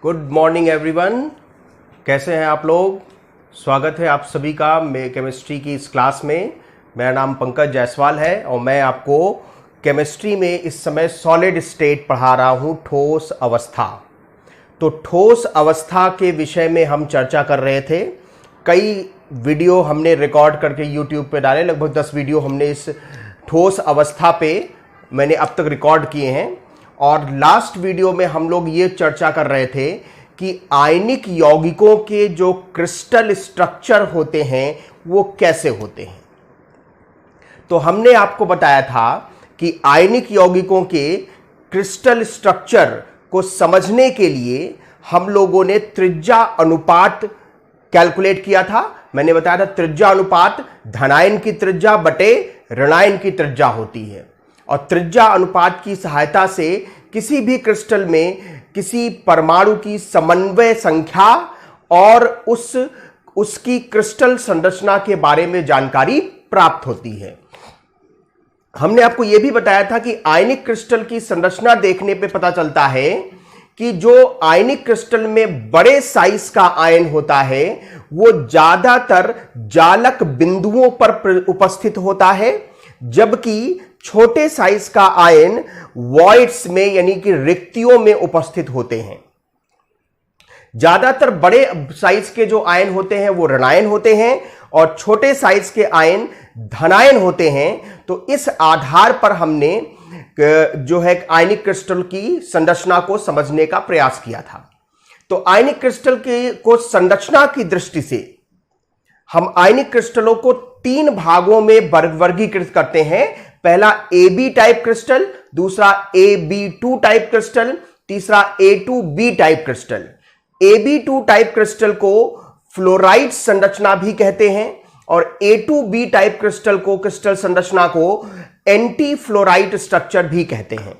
Good morning everyone. कैसे हैं आप लोग? स्वागत है आप सभी का मेरे केमिस्ट्री की इस क्लास में। मेरा नाम पंकज जायसवाल है और मैं आपको केमिस्ट्री में इस समय सॉलिड स्टेट पढ़ा रहा हूं, ठोस अवस्था। तो ठोस अवस्था के विषय में हम चर्चा कर रहे थे। कई वीडियो हमने रिकॉर्ड करके यूट्यूब पे डाले, लगभग 10 वीडियो हमने इस ठोस अवस्था पे मैंने अब तक रिकॉर्ड किए हैं। और लास्ट वीडियो में हम लोग ये चर्चा कर रहे थे कि आयनिक यौगिकों के जो क्रिस्टल स्ट्रक्चर होते हैं वो कैसे होते हैं। तो हमने आपको बताया था कि आयनिक यौगिकों के क्रिस्टल स्ट्रक्चर को समझने के लिए हम लोगों ने त्रिज्या अनुपात कैलकुलेट किया था। मैंने बताया था त्रिज्या अनुपात धनायन की त्रिज्या बटे ऋणायन की त्रिज्या होती है, और त्रिज्या अनुपात की सहायता से किसी भी क्रिस्टल में किसी परमाणु की समन्वय संख्या और उसकी क्रिस्टल संरचना के बारे में जानकारी प्राप्त होती है। हमने आपको यह भी बताया था कि आयनिक क्रिस्टल की संरचना देखने पे पता चलता है कि जो आयनिक क्रिस्टल में बड़े साइज का आयन होता है वो ज्यादातर जालक बिंदुओं पर उपस्थित होता है, जबकि छोटे साइज का आयन वॉइड्स में यानी कि रिक्तियों में उपस्थित होते हैं। ज्यादातर बड़े साइज के जो आयन होते हैं वो ऋणायन होते हैं और छोटे साइज के आयन धनायन होते हैं। तो इस आधार पर हमने जो है आयनिक क्रिस्टल की संरचना को समझने का प्रयास किया था। तो आयनिक क्रिस्टल को संरचना की दृष्टि से हम आयनिक क्रिस्टलों को 3 भागों में वर्गीकृत करते हैं। पहला AB टाइप क्रिस्टल, दूसरा AB2 टाइप क्रिस्टल, तीसरा A2B type crystal. AB2 type crystal को फ्लोराइड संरचना भी कहते हैं और A2B टाइप क्रिस्टल को क्रिस्टल संरचना को एंटी फ्लोराइड स्ट्रक्चर भी कहते हैं।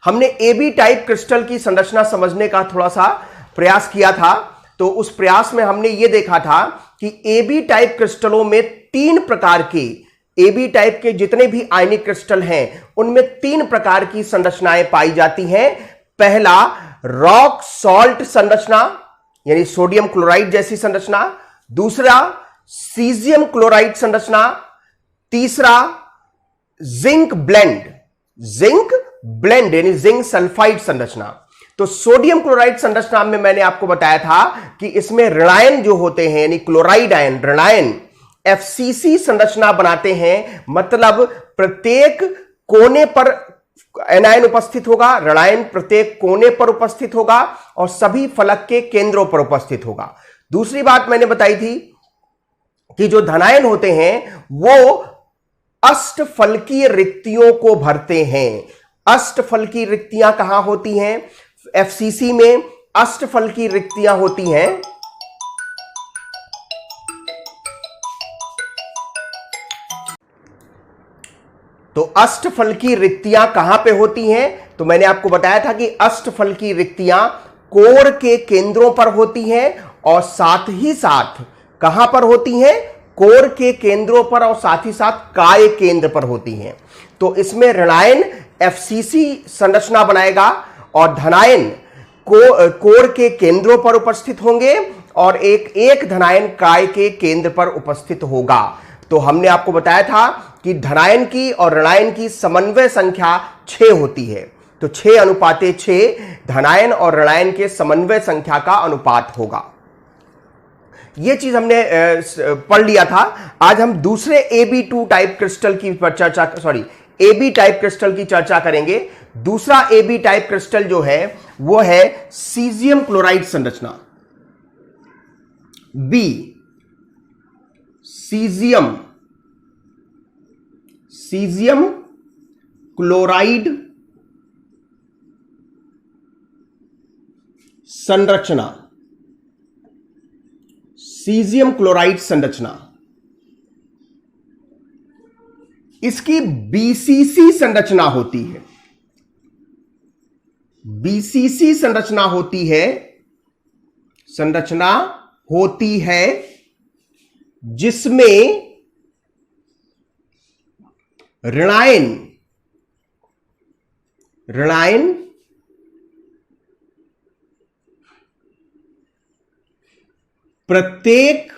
हमने AB टाइप क्रिस्टल की संरचना समझने का थोड़ा सा प्रयास किया था। तो उस प्रयास में हमने यह देखा था कि AB टाइप क्रिस्टलों में 3 प्रकार के AB टाइप के जितने भी आयनिक क्रिस्टल हैं उनमें 3 प्रकार की संरचनाएं पाई जाती हैं। पहला रॉक सॉल्ट संरचना यानी सोडियम क्लोराइड जैसी संरचना, दूसरा सीजियम क्लोराइड संरचना, तीसरा जिंक ब्लेंड यानी जिंक सल्फाइड संरचना। तो सोडियम क्लोराइड संरचना में मैंने आपको बताया था कि इसमें ऋणायन जो होते हैं यानी क्लोराइड आयन ऋणायन FCC संरचना बनाते हैं, मतलब प्रत्येक कोने पर एनायन उपस्थित होगा, ऋणायन प्रत्येक कोने पर उपस्थित होगा और सभी फलक के केंद्रों पर उपस्थित होगा। दूसरी बात मैंने बताई थी कि जो धनायन होते हैं वो अष्टफलकीय रिक्तियों को भरते हैं। अष्टफलकीय रिक्तियां कहां होती हैं? FCC में अष्टफलकीय रिक्तियां होती हैं तो अष्टफलकीय रिक्तियां कहां पे होती हैं? तो मैंने आपको बताया था कि अष्टफलकीय रिक्तियां कोर के केंद्रों पर होती हैं और साथ ही साथ कहां पर होती हैं? कोर के केंद्रों पर और साथ ही साथ काय केंद्र पर होती हैं। तो इसमें ऋणायन FCC संरचना बनाएगा और धनायन कोर के केंद्रों पर उपस्थित होंगे और एक धनायन काय के केंद्र पर उपस्थित होगा। तो हमने आपको बताया था कि धनायन की और ऋणायन की समन्वय संख्या 6 होती है। तो 6:6 धनायन और ऋणायन के समन्वय संख्या का अनुपात होगा। यह चीज हमने पढ़ लिया था। आज हम दूसरे AB2 टाइप क्रिस्टल की AB टाइप क्रिस्टल की चर्चा करेंगे। दूसरा AB टाइप क्रिस्टल जो है वो है सीजियम क्लोराइड संरचना। B सीजियम क्लोराइड संरचना। सीजियम क्लोराइड संरचना इसकी BCC संरचना होती है। BCC संरचना होती है जिसमें ऋणायन प्रत्येक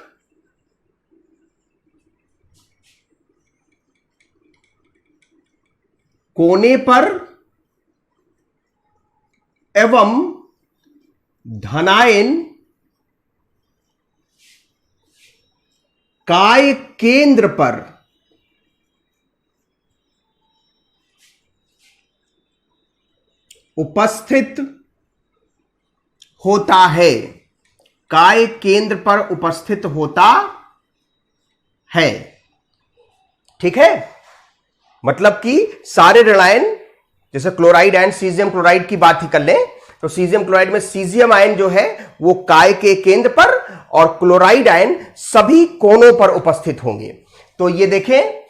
कोने पर एवं धनायन काय केंद्र पर उपस्थित होता है। काय केंद्र पर उपस्थित होता है। ठीक है, मतलब कि सारे ऋणायन, जैसे क्लोराइड एंड सीजियम क्लोराइड की बात ही कर लें तो सीजियम क्लोराइड में सीजियम आयन जो है वो काय के केंद्र पर और क्लोराइड आयन सभी कोनों पर उपस्थित होंगे। तो ये देखें,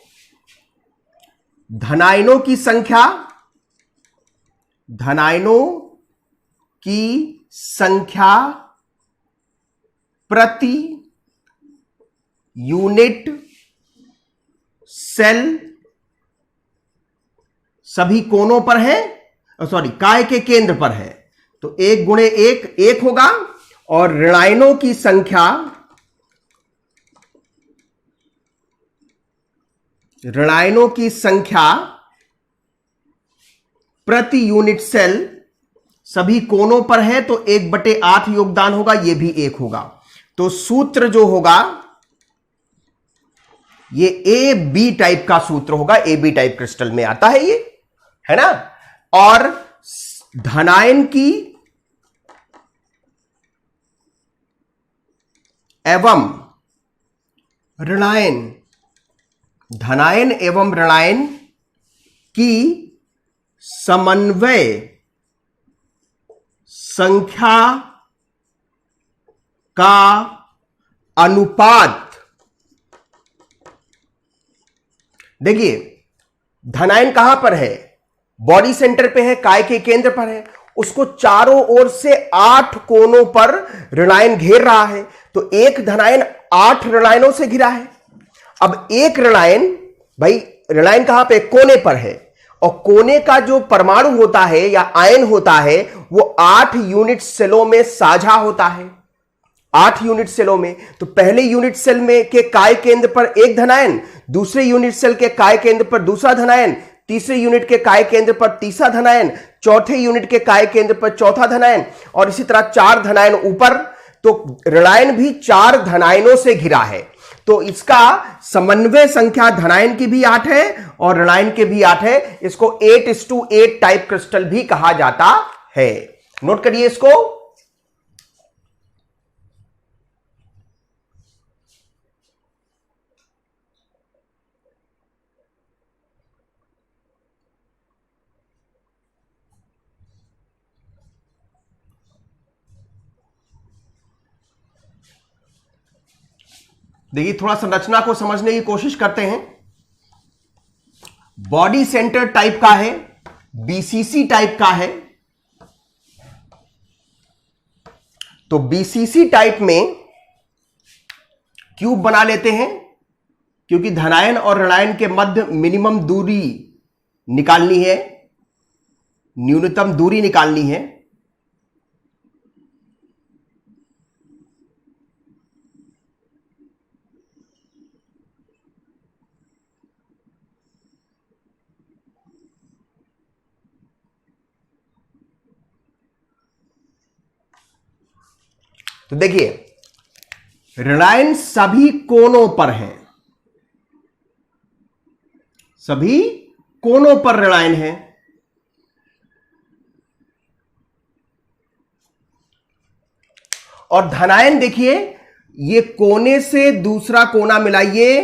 धनायनों की संख्या, धनायनों की संख्या प्रति यूनिट सेल सभी कोनों पर है, सॉरी काय के केंद्र पर है। तो 1 गुणे 1 1 होगा और ऋणायनों की संख्या, ऋणायनों की संख्या प्रति यूनिट सेल सभी कोनों पर है तो 1/8 योगदान होगा, यह भी 1 होगा। तो सूत्र जो होगा ये ए बी टाइप का सूत्र होगा, ए बी टाइप क्रिस्टल में आता है ये, है ना। और धनायन की एवं ऋणायन, धनायन एवं ऋणायन की समन्वय संख्या का अनुपात, देखिए धनायन कहां पर है, बॉडी सेंटर पे है, काय के केंद्र पर है, उसको चारों ओर से 8 कोनों पर ऋणायन घेर रहा है। तो एक धनायन 8 ऋणायनों से घिरा है। अब एक ऋणायन, भाई ऋणायन कहां पे, कोने पर है, और कोने का जो परमाणु होता है या आयन होता है वो 8 यूनिट सेलों में साझा होता है, 8 यूनिट सेलों में। तो पहले यूनिट सेल में के काय केंद्र पर एक धनायन, दूसरे यूनिट सेल के काय केंद्र पर दूसरा धनायन, तीसरे यूनिट के काय केंद्र पर तीसरा धनायन, चौथे यूनिट के काय केंद्र पर चौथा धनायन, और इसी तरह 4 धनायन ऊपर। तो ऋणायन भी 4 धनायनों से घिरा है। तो इसका समन्वय संख्या धनायन की भी 8 है और ऋणायन के भी 8 है। इसको 8:8 टाइप क्रिस्टल भी कहा जाता है। नोट करिए इसको। देखिए थोड़ा संरचना को समझने की कोशिश करते हैं। बॉडी सेंटर टाइप का है, बीसीसी टाइप का है। तो बीसीसी टाइप में क्यूब बना लेते हैं, क्योंकि धनायन और ऋणायन के मध्य मिनिमम दूरी निकालनी है, न्यूनतम दूरी निकालनी है। तो देखिए ऋणायन सभी कोनों पर है, सभी कोनों पर ऋणायन है। और धनायन देखिए ये कोने से दूसरा कोना मिलाइए,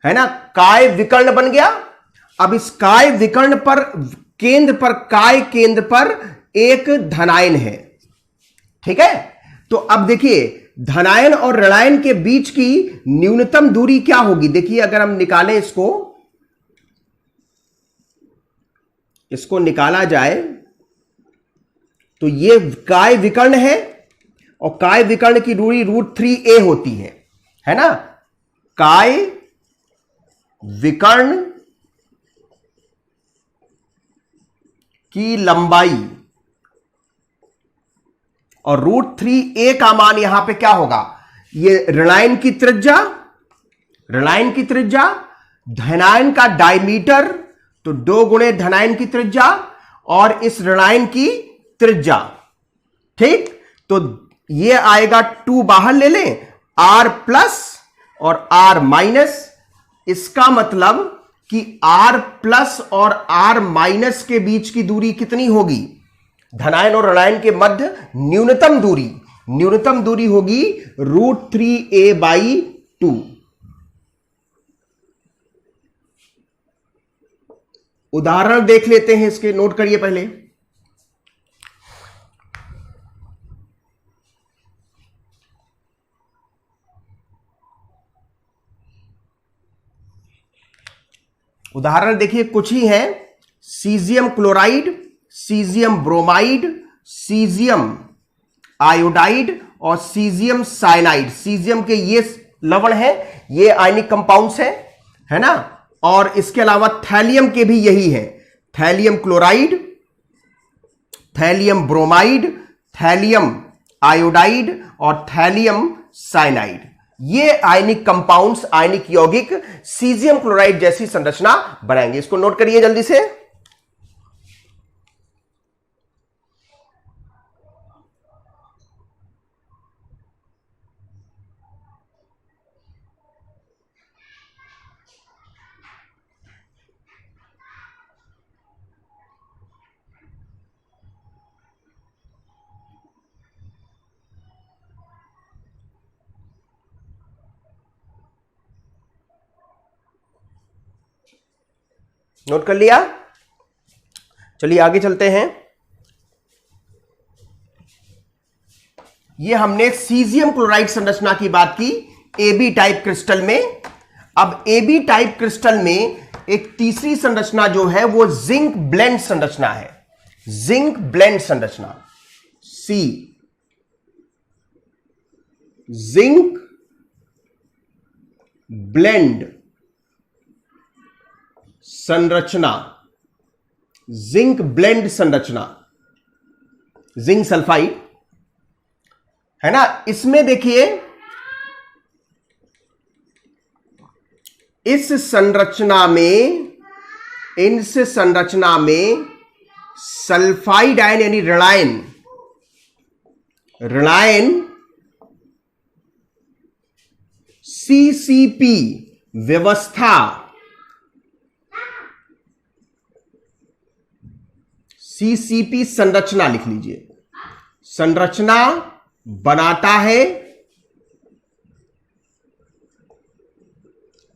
है ना, काय विकर्ण बन गया। अब इस काय विकर्ण पर केंद्र पर, काय केंद्र पर एक धनायन है। ठीक है, तो अब देखिए धनायन और ऋणायन के बीच की न्यूनतम दूरी क्या होगी। देखिए अगर हम निकालें इसको निकाला जाए तो ये काय विकर्ण है और काय विकर्ण की दूरी √3a होती है ना। काय विकर्ण की लंबाई और √3a का मान यहां पे क्या होगा, ये ऋणायन की त्रिज्या, धनायन का डायमीटर, तो 2 गुणे धनायन की त्रिज्या और इस ऋणायन की त्रिज्या। ठीक, तो ये आएगा 2 बाहर ले लें, r प्लस और r माइनस। इसका मतलब कि r प्लस और r माइनस के बीच की दूरी कितनी होगी, धनायन और ऋणायन के मध्य न्यूनतम दूरी होगी √3a/2। उदाहरण देख लेते हैं इसके, नोट करिए पहले। उदाहरण देखिए, कुछ ही है। Caesium chloride, caesium bromide, caesium iodide और सीजियम साइनाइड। सीजियम के ये लवण है, ये आयनिक कंपाउंड्स है ना। और इसके अलावा थैलियम के भी यही है, thallium chloride, thallium bromide, thallium iodide और थैलियम साइनाइड। ये आयनिक कंपाउंड्स, आयनिक यौगिक सीजियम क्लोराइड जैसी संरचना बनाएंगे। इसको नोट करिए जल्दी से। नोट कर लिया? चलिए आगे चलते हैं। ये हमने सीजियम क्लोराइड संरचना की बात की AB टाइप क्रिस्टल में। अब AB टाइप क्रिस्टल में एक तीसरी संरचना जो है वो जिंक ब्लेंड संरचना है। जिंक ब्लेंड संरचना, C, जिंक ब्लेंड संरचना, जिंक ब्लेंड संरचना, जिंक सल्फाइड है ना। इसमें देखिए, इस संरचना में सल्फाइड आयन यानी ऋणायन CCP व्यवस्था, CCP संरचना लिख लीजिए, संरचना बनाता है,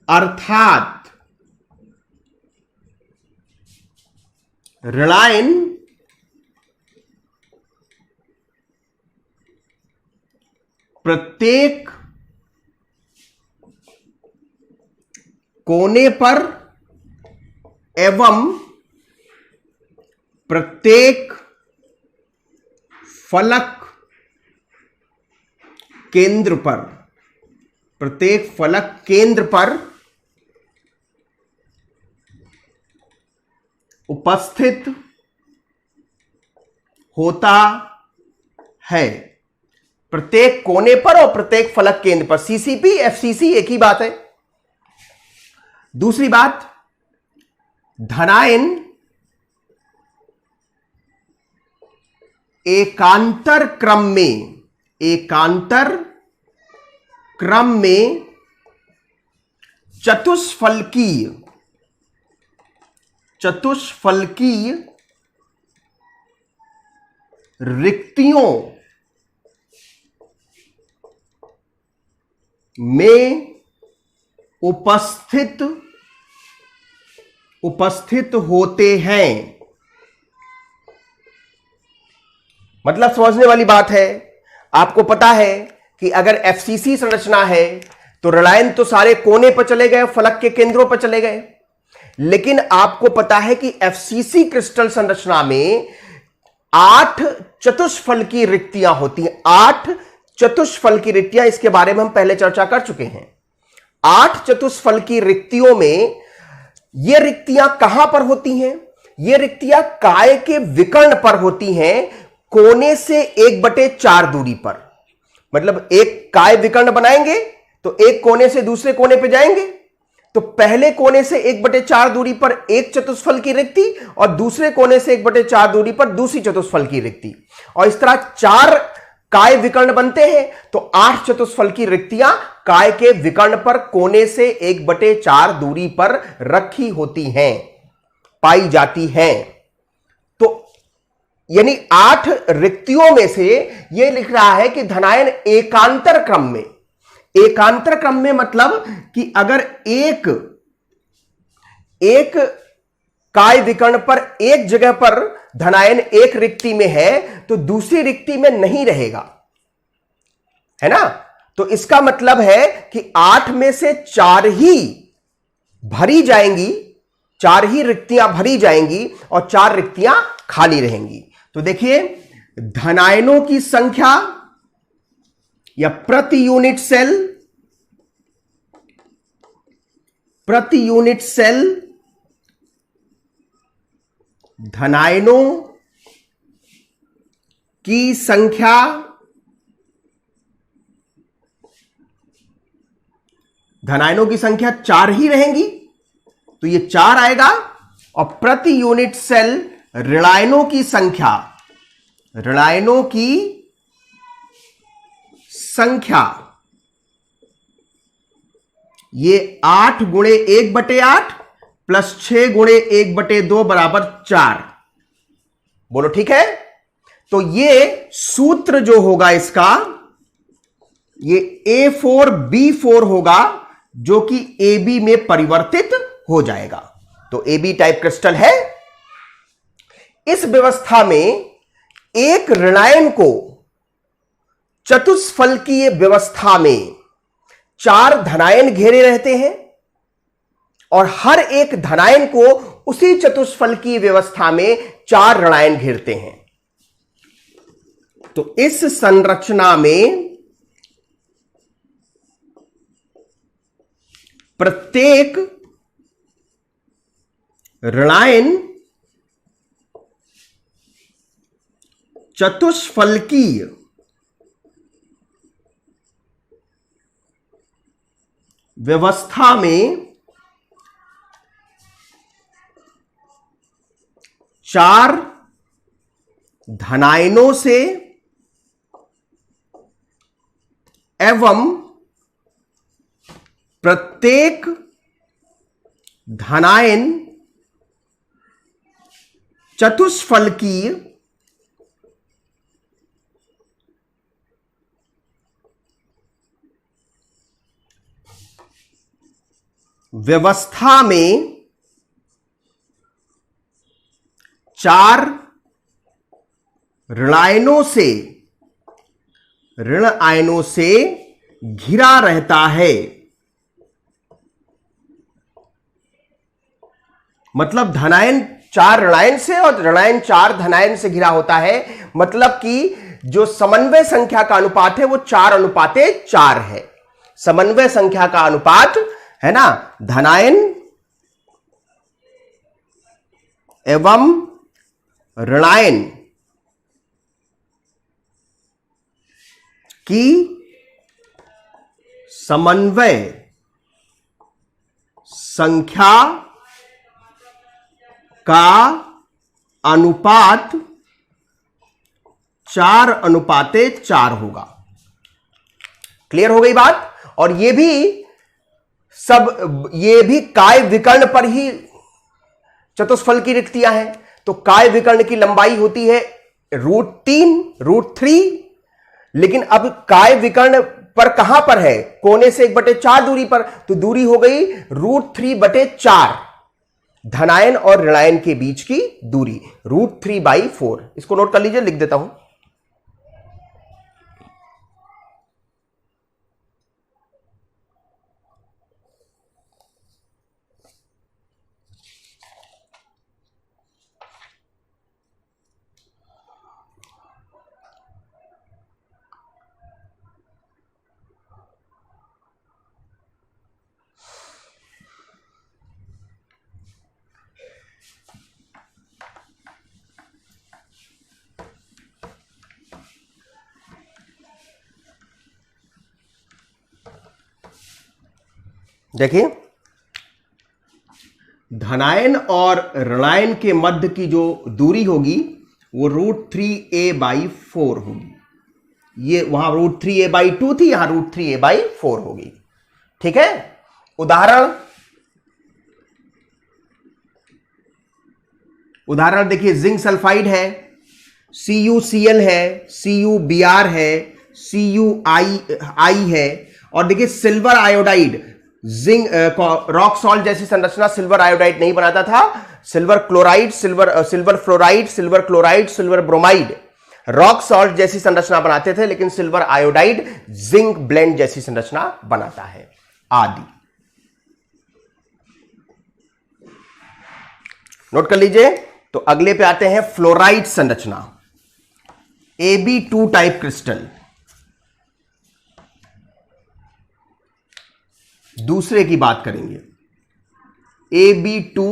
अर्थात ऋणायन प्रत्येक कोने पर एवं प्रत्येक फलक केंद्र पर, उपस्थित होता है। प्रत्येक कोने पर और प्रत्येक फलक केंद्र पर। CCP FCC एक ही बात है। दूसरी बात, धनायन एकांतर क्रम में चतुष्फलकीय रिक्तियों में उपस्थित होते हैं। मतलब समझने वाली बात है। आपको पता है कि अगर FCC संरचना है तो ऋणायन तो सारे कोने पर चले गए, फलक के केंद्रों पर चले गए। लेकिन आपको पता है कि FCC क्रिस्टल संरचना में 8 चतुष्फलकीय रिक्तियां होती हैं। 8 चतुष्फलकीय रिक्तियां, इसके बारे में हम पहले चर्चा कर चुके हैं। 8 चतुष्फलकीय रिक्तियों में ये रिक्तियां कहां पर होती हैं? ये रिक्तियां काय के विकर्ण पर होती हैं। कोने से 1/4 दूरी पर, मतलब एक काय विकर्ण बनाएंगे तो एक कोने से दूसरे कोने पे जाएंगे, तो पहले कोने से 1/4 दूरी पर एक चतुष्फल की रिक्ति और दूसरे कोने से 1/4 दूरी पर दूसरी चतुष्फल की रिक्ति, और इस तरह 4 काय विकर्ण बनते हैं, तो 8 चतुष्फल की रिक्तियां काय के विकर्ण पर कोने से 1/4 दूरी पर रखी होती हैं, पाई जाती हैं। तो यानी 8 रिक्तियों में से यह लिख रहा है कि धनायन एकांतर क्रम में, एकांतर क्रम में मतलब कि अगर एक काय विकर्ण पर एक जगह पर धनायन एक रिक्ति में है तो दूसरी रिक्ति में नहीं रहेगा, है ना। तो इसका मतलब है कि 8 में से 4 ही भरी जाएंगी, 4 ही रिक्तियां भरी जाएंगी और 4 रिक्तियां खाली रहेंगी। तो देखिए, धनायनों की संख्या या प्रति यूनिट सेल धनायनों की संख्या धनायनों की संख्या 4 ही रहेंगी, तो ये 4 आएगा, और प्रति यूनिट सेल ऋणायनों की संख्या ये 8 गुणे 1/8 प्लस 6 गुणे 1/2 बराबर 4। बोलो ठीक है। तो ये सूत्र जो होगा इसका, ये A4B4 होगा, जो कि AB में परिवर्तित हो जाएगा। तो AB टाइप क्रिस्टल है। इस व्यवस्था में एक ऋणायन को चतुष्फलकीय व्यवस्था में 4 धनायन घेरे रहते हैं और हर एक धनायन को उसी चतुष्फलकीय व्यवस्था में 4 ऋणायन घेरते हैं। तो इस संरचना में प्रत्येक ऋणायन चतुष्फलकीय व्यवस्था में 4 धनायनों से एवं प्रत्येक धनायन चतुष्फलकीय व्यवस्था में 4 ऋण आयनों से घिरा रहता है। मतलब धनायन 4 ऋणायन से और ऋणायन 4 धनायन से घिरा होता है, मतलब कि जो समन्वय संख्या का अनुपात है वो 4:4 है। समन्वय संख्या का अनुपात है ना, धनायन एवं ऋणायन की समन्वय संख्या का अनुपात 4:4 होगा। क्लियर हो गई बात। और ये भी काय विकर्ण पर ही चतुष्फल की रिक्तियां हैं। तो काय विकर्ण की लंबाई होती है √3, लेकिन अब काय विकर्ण पर कहां पर है, कोने से 1/4 दूरी पर, तो दूरी हो गई √3/4, धनायन और ऋणायन के बीच की दूरी √3/4। इसको नोट कर लीजिए, लिख देता हूं। देखिए, धनायन और ऋणायन के मध्य की जो दूरी होगी वो √3a/4 होगी। ये वहां √3a/2 थी, यहां √3a/4 होगी। ठीक है। उदाहरण देखिए, जिंक सल्फाइड है, CuCl है, CuBr है, CuI है, और देखिए silver iodide, zinc rock salt जैसी संरचना सिल्वर आयोडाइड नहीं बनाता था। Silver chloride, silver fluoride, silver chloride, silver bromide rock salt जैसी संरचना बनाते थे, लेकिन सिल्वर आयोडाइड जिंक ब्लेंड जैसी संरचना बनाता है आदि। नोट कर लीजिए। तो अगले पे आते हैं, फ्लोराइड संरचना, Ab2 टाइप क्रिस्टल। दूसरे की बात करेंगे, Ab2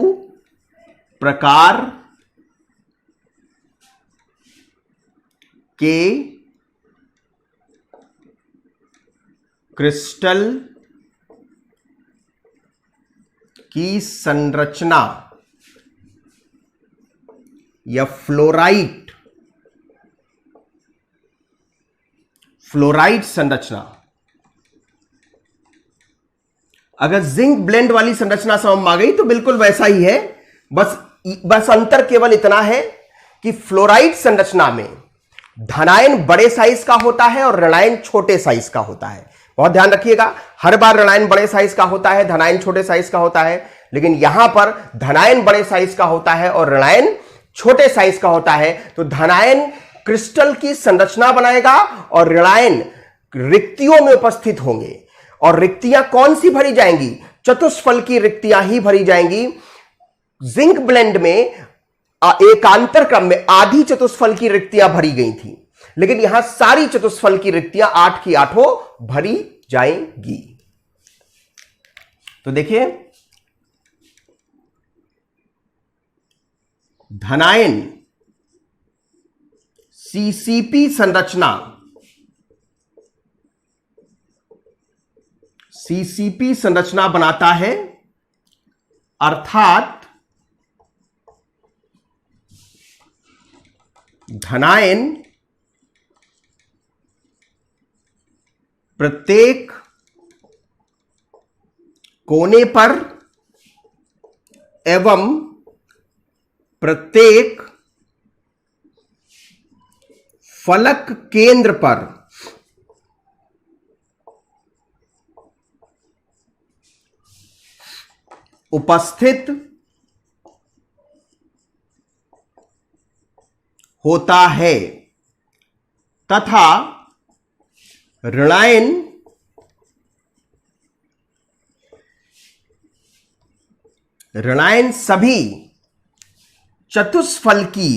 प्रकार के क्रिस्टल की संरचना या फ्लोराइड संरचना। अगर जिंक ब्लेंड वाली संरचना समझ में आ गई तो बिल्कुल वैसा ही है, बस अंतर केवल इतना है कि फ्लोराइड संरचना में धनायन बड़े साइज का होता है और ऋणायन छोटे साइज का होता है। बहुत ध्यान रखिएगा, हर बार ऋणायन बड़े साइज का होता है, धनायन छोटे साइज का होता है, लेकिन यहां पर धनायन बड़े साइज का होता है और ऋणायन छोटे साइज का होता है। तो धनायन क्रिस्टल की संरचना बनाएगा और ऋणायन रिक्तियों में उपस्थित होंगे। और रिक्तियां कौन सी भरी जाएंगी? चतुष्फल की रिक्तियां ही भरी जाएंगी। जिंक ब्लेंड में एकांतर क्रम में आधी चतुष्फल की रिक्तियां भरी गई थी, लेकिन यहां सारी चतुष्फल की रिक्तियां 8 की 8 भरी जाएंगी। तो देखिए, धनायन CCP संरचना, CCP संरचना बनाता है, अर्थात धनायन प्रत्येक कोने पर एवं प्रत्येक फलक केंद्र पर उपस्थित होता है तथा ऋणायन सभी चतुष्फल की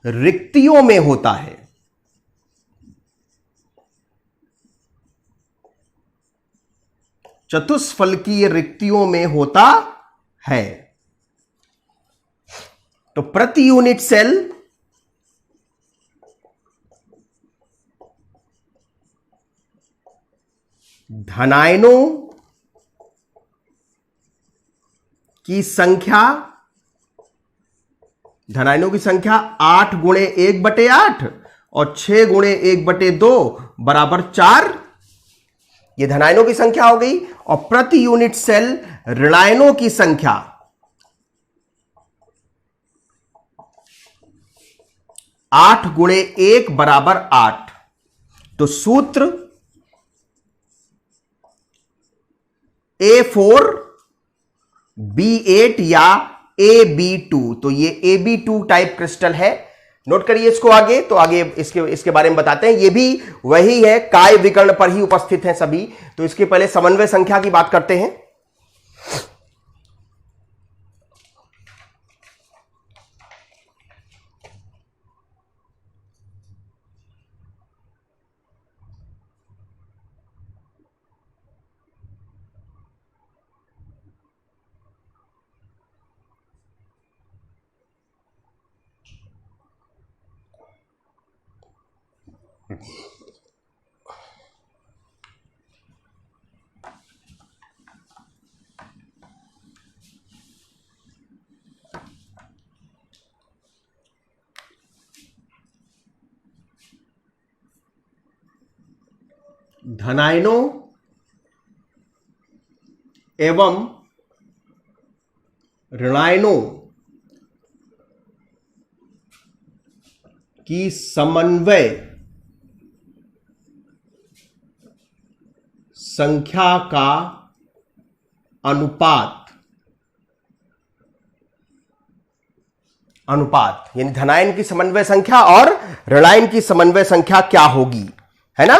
रिक्तियों में होता है। चतुष्फल की रिक्तियों में होता है। तो प्रति यूनिट सेल धनायनों की संख्या 8 गुणे 1/8 और 6 गुणे 1/2 बराबर 4। ये धनायनों की संख्या हो गई। और प्रति यूनिट सेल ऋणायनों की संख्या 8 गुणे 1 बराबर 8। तो सूत्र A4B8 या AB2। तो ये AB2 टाइप क्रिस्टल है। नोट करिए इसको आगे, तो आगे इसके बारे में बताते हैं। ये भी वही है, काय विकर्ण पर ही उपस्थित है सभी। तो इसके पहले समन्वय संख्या की बात करते हैं। धनायनों एवं ऋणायनों की समन्वय संख्या का अनुपात यानी धनायन की समन्वय संख्या और ऋणायन की समन्वय संख्या क्या होगी, है ना।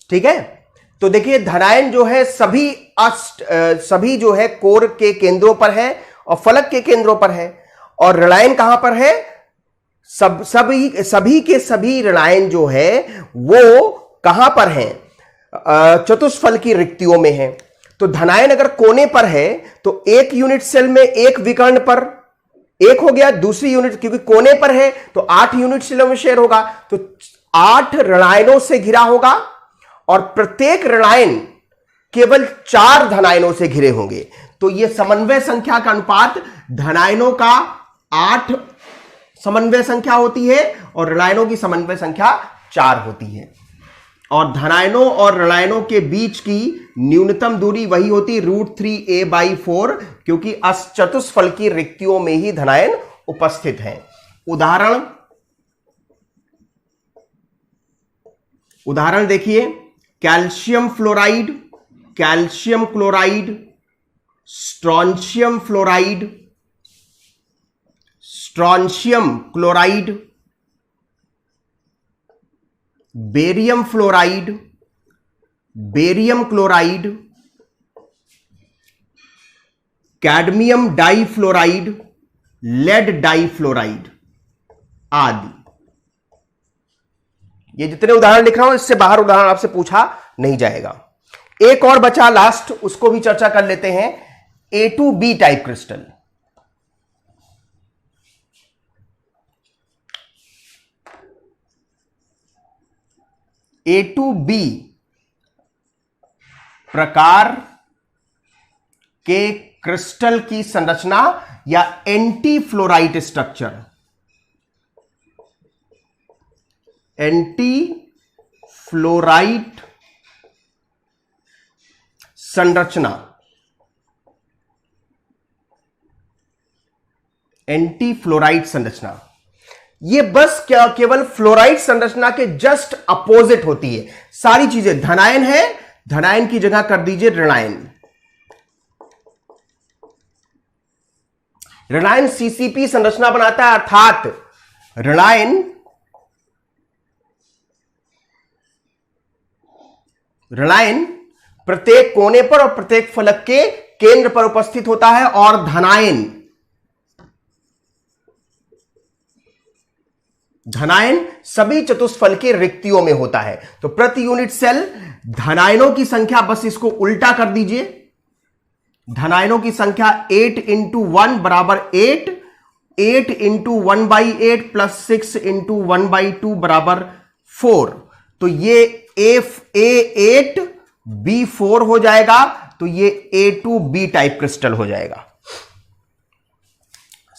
ठीक है, तो देखिए धनायन जो है सभी जो है कोर के केंद्रों पर है और फलक के केंद्रों पर है, और ऋणायन कहां पर है, सभी के सभी ऋणायन जो है वो कहां पर है, चतुष्फल की रिक्तियों में है। तो धनायन अगर कोने पर है तो एक यूनिट सेल में एक विकर्ण पर एक हो गया, दूसरी यूनिट क्योंकि कोने पर है तो 8 यूनिट सेलों में शेयर होगा, तो 8 ऋणायनों से घिरा होगा और प्रत्येक ऋणायन केवल 4 धनायनों से घिरे होंगे। तो यह समन्वय संख्या का अनुपात धनायनों का 8 समन्वय संख्या होती है और ऋणायनों की समन्वय संख्या 4 होती है। और धनायनों और ऋणायनों के बीच की न्यूनतम दूरी वही होती √3a/4, क्योंकि चतुष्फल की रिक्तियों में ही धनायन उपस्थित हैं। उदाहरण देखिए, calcium fluoride, calcium chloride, strontium fluoride, strontium chloride, barium fluoride, barium chloride, cadmium difluoride, lead difluoride आदि। ये जितने उदाहरण लिख रहा हूं इससे बाहर उदाहरण आपसे पूछा नहीं जाएगा। एक और बचा लास्ट, उसको भी चर्चा कर लेते हैं, A2B टाइप क्रिस्टल। A2B प्रकार के क्रिस्टल की संरचना या anti fluorite structure, anti fluorite संरचना, एंटी फ्लोराइट संरचना, ये बस क्या केवल फ्लोराइड संरचना के जस्ट अपोजिट होती है। सारी चीजें धनायन है, धनायन की जगह कर दीजिए ऋणायन। ऋणायन सीसीपी संरचना बनाता है, अर्थात ऋणायन प्रत्येक कोने पर और प्रत्येक फलक के केंद्र पर उपस्थित होता है, और धनायन सभी चतुष्फल के रिक्तियों में होता है। तो प्रति यूनिट सेल धनायनों की संख्या, बस इसको उल्टा कर दीजिए, धनायनों की संख्या 8 × 1 बराबर 8, 8 × 1/8 प्लस 6 × 1/2 बराबर 4। तो ये A8 B4 हो जाएगा, तो ये A2B टाइप क्रिस्टल हो जाएगा।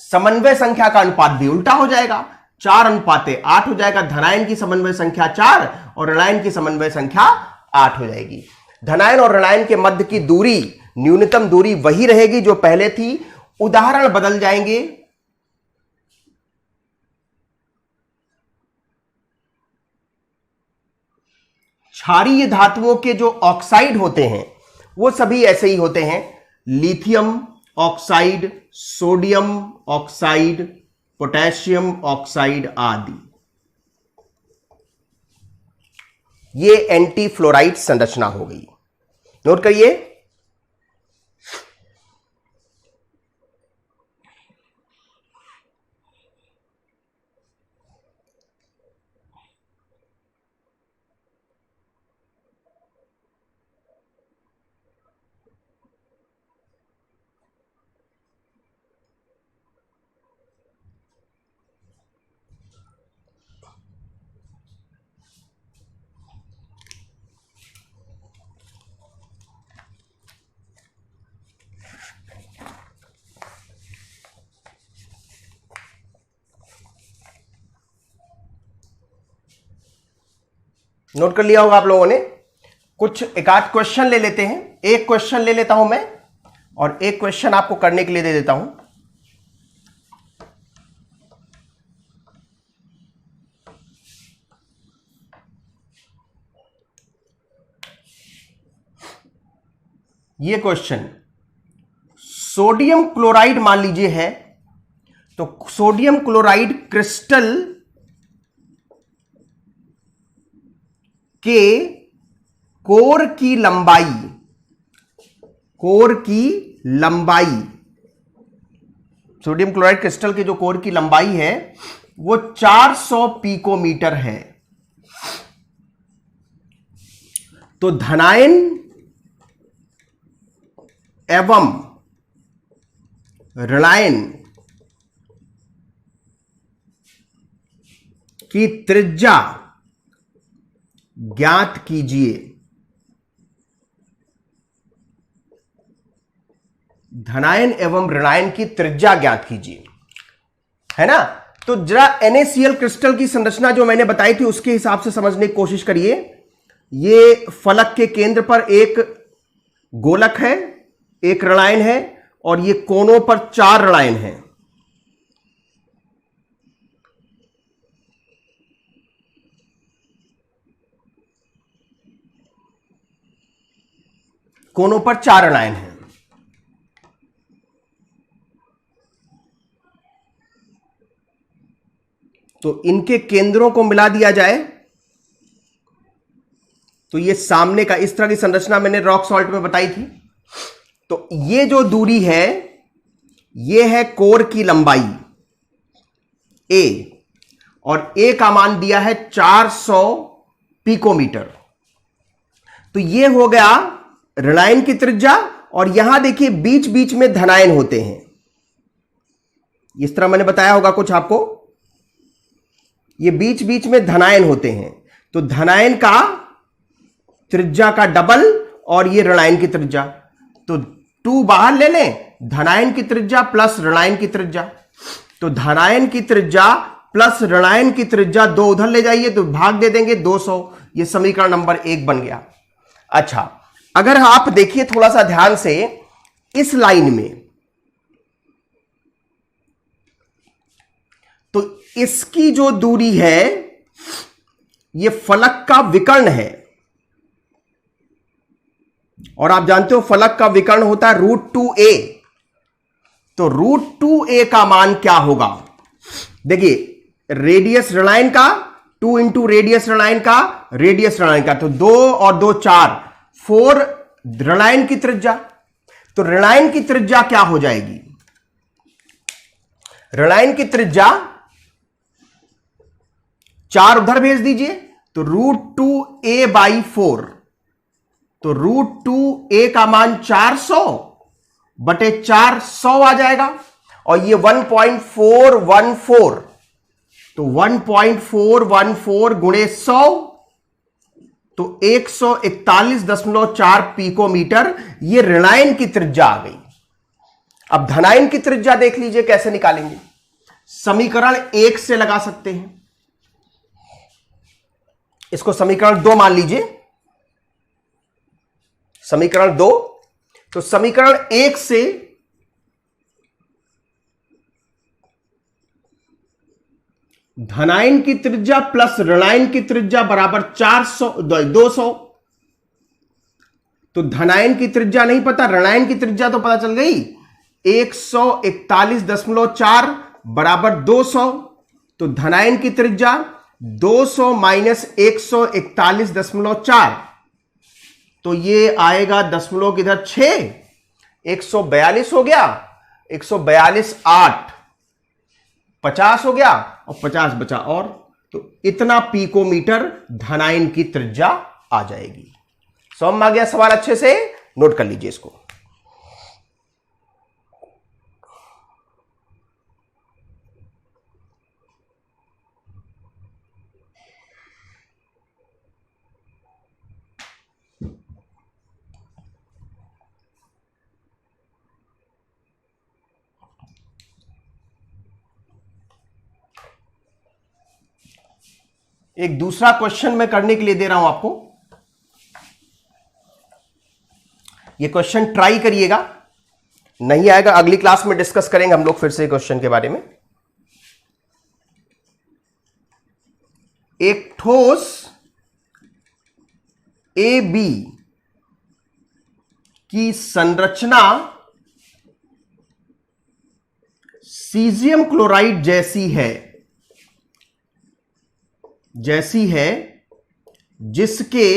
समन्वय संख्या का अनुपात भी उल्टा हो जाएगा, 4:8 हो जाएगा। धनायन की समन्वय संख्या 4 और ऋणायन की समन्वय संख्या 8 हो जाएगी। धनायन और ऋणायन के मध्य की दूरी, न्यूनतम दूरी वही रहेगी जो पहले थी, उदाहरण बदल जाएंगे। क्षारीय धातुओं के जो ऑक्साइड होते हैं वो सभी ऐसे ही होते हैं, lithium oxide, sodium oxide, potassium oxide आदि। ये एंटी फ्लोराइड संरचना हो गई, नोट करिए। नोट कर लिया होगा आप लोगों ने। कुछ एक आध क्वेश्चन ले लेते हैं, एक क्वेश्चन ले लेता हूं मैं और एक क्वेश्चन आपको करने के लिए दे देता हूं। ये क्वेश्चन सोडियम क्लोराइड मान लीजिए है, तो सोडियम क्लोराइड क्रिस्टल के कोर की लंबाई, सोडियम क्लोराइड क्रिस्टल के जो कोर की लंबाई है वो 400 पिकोमीटर है। तो धनायन एवं ऋणायन की त्रिज्या ज्ञात कीजिए। धनायन एवं ऋणायन की त्रिज्या ज्ञात कीजिए, है ना। तो जरा NaCl क्रिस्टल की संरचना जो मैंने बताई थी उसके हिसाब से समझने की कोशिश करिए। ये फलक के केंद्र पर एक गोलक है, एक ऋणायन है और ये कोनों पर 4 ऋणायन हैं। कोनों पर 4 ऋणायन हैं। तो इनके केंद्रों को मिला दिया जाए तो ये सामने का, इस तरह की संरचना मैंने रॉक सॉल्ट में बताई थी। तो ये जो दूरी है ये है कोर की लंबाई A और A का मान दिया है 400 पिकोमीटर। तो ये हो गया ऋणायन की त्रिज्या और यहां देखिए बीच बीच में धनायन होते हैं, इस तरह मैंने बताया होगा कुछ आपको, ये बीच बीच में धनायन होते हैं। तो धनायन का त्रिज्या का डबल और ये ऋणायन की त्रिज्या, तो 2 बाहर ले लें, धनायन की त्रिज्या प्लस ऋणायन की त्रिज्या। तो धनायन की त्रिज्या प्लस ऋणायन की त्रिज्या 2 उधर ले जाइए तो भाग दे देंगे 200। ये समीकरण नंबर 1 बन गया। अच्छा, अगर आप देखिए थोड़ा सा ध्यान से इस लाइन में, तो इसकी जो दूरी है ये फलक का विकर्ण है और आप जानते हो फलक का विकर्ण होता है √2a। तो √2a का मान क्या होगा? देखिए रेडियस ऋणायन का 2 इंटू रेडियस ऋणायन का, रेडियस ऋणायन का, तो 2 और 2 4, 4 ऋणायन की त्रिज्या। तो ऋणायन की त्रिज्या क्या हो जाएगी? ऋणायन की त्रिज्या 4 उधर भेज दीजिए तो √2a/4। तो √2a का मान 400 बटे 400 आ जाएगा और ये 1.414, तो 1.414 गुणे 100 तो 141.4 पिकोमीटर, ये ऋणायन की त्रिज्या आ गई। अब धनायन की त्रिज्या देख लीजिए कैसे निकालेंगे। समीकरण 1 से लगा सकते हैं, इसको समीकरण 2 मान लीजिए, समीकरण 2। तो समीकरण 1 से धनायन की त्रिज्या प्लस ऋणायन की त्रिज्या बराबर 200। तो धनायन की त्रिज्या नहीं पता, ऋणायन की त्रिज्या तो पता चल गई, 141.4 बराबर 200। तो धनायन की त्रिज्या 200 माइनस 141.4, तो ये आएगा दशमलव किधर 6, 142 हो गया, 142.8, 50 हो गया और 50 बचा और, तो इतना पिकोमीटर धनायन की त्रिज्या आ जाएगी। समझ में आ गया सवाल? अच्छे से नोट कर लीजिए इसको। एक दूसरा क्वेश्चन मैं करने के लिए दे रहा हूं आपको। ये क्वेश्चन ट्राई करिएगा, नहीं आएगा अगली क्लास में डिस्कस करेंगे हम लोग फिर से क्वेश्चन के बारे में। एक ठोस ए बी की संरचना सीजियम क्लोराइड जैसी है जिसके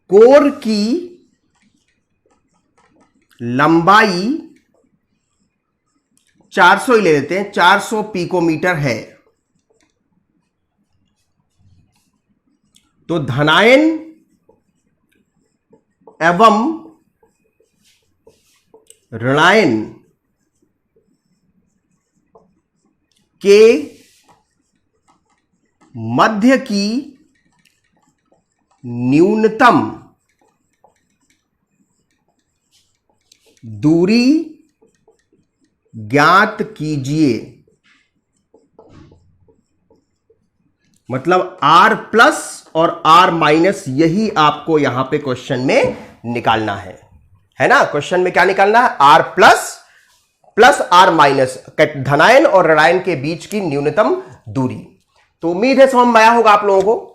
कोर की लंबाई 400 ही ले लेते हैं, 400 पिकोमीटर है। तो धनायन एवं ऋणायन के मध्य की न्यूनतम दूरी ज्ञात कीजिए। मतलब R प्लस और R माइनस, यही आपको यहां पे क्वेश्चन में निकालना है ना। क्वेश्चन में क्या निकालना है? R प्लस R माइनस, धनायन और ऋणायन के बीच की न्यूनतम दूरी। तो उम्मीद है समझ में आया होगा आप लोगों को।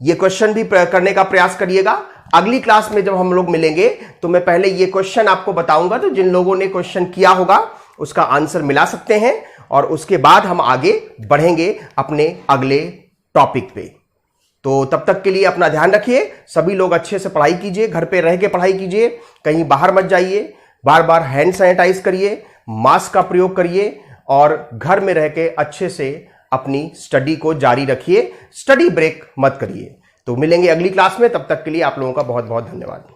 यह क्वेश्चन भी करने का प्रयास करिएगा। अगली क्लास में जब हम लोग मिलेंगे तो मैं पहले यह क्वेश्चन आपको बताऊंगा, तो जिन लोगों ने क्वेश्चन किया होगा उसका आंसर मिला सकते हैं, और उसके बाद हम आगे बढ़ेंगे अपने अगले टॉपिक पे। तो तब तक के लिए अपना ध्यान रखिए, सभी लोग अच्छे से पढ़ाई कीजिए, घर पे रह के पढ़ाई कीजिए, कहीं बाहर मत जाइए, बार बार हैंड सैनिटाइज करिए, मास्क का प्रयोग करिए, और घर में रह के अच्छे से अपनी स्टडी को जारी रखिए, स्टडी ब्रेक मत करिए। तो मिलेंगे अगली क्लास में, तब तक के लिए आप लोगों का बहुत बहुत धन्यवाद।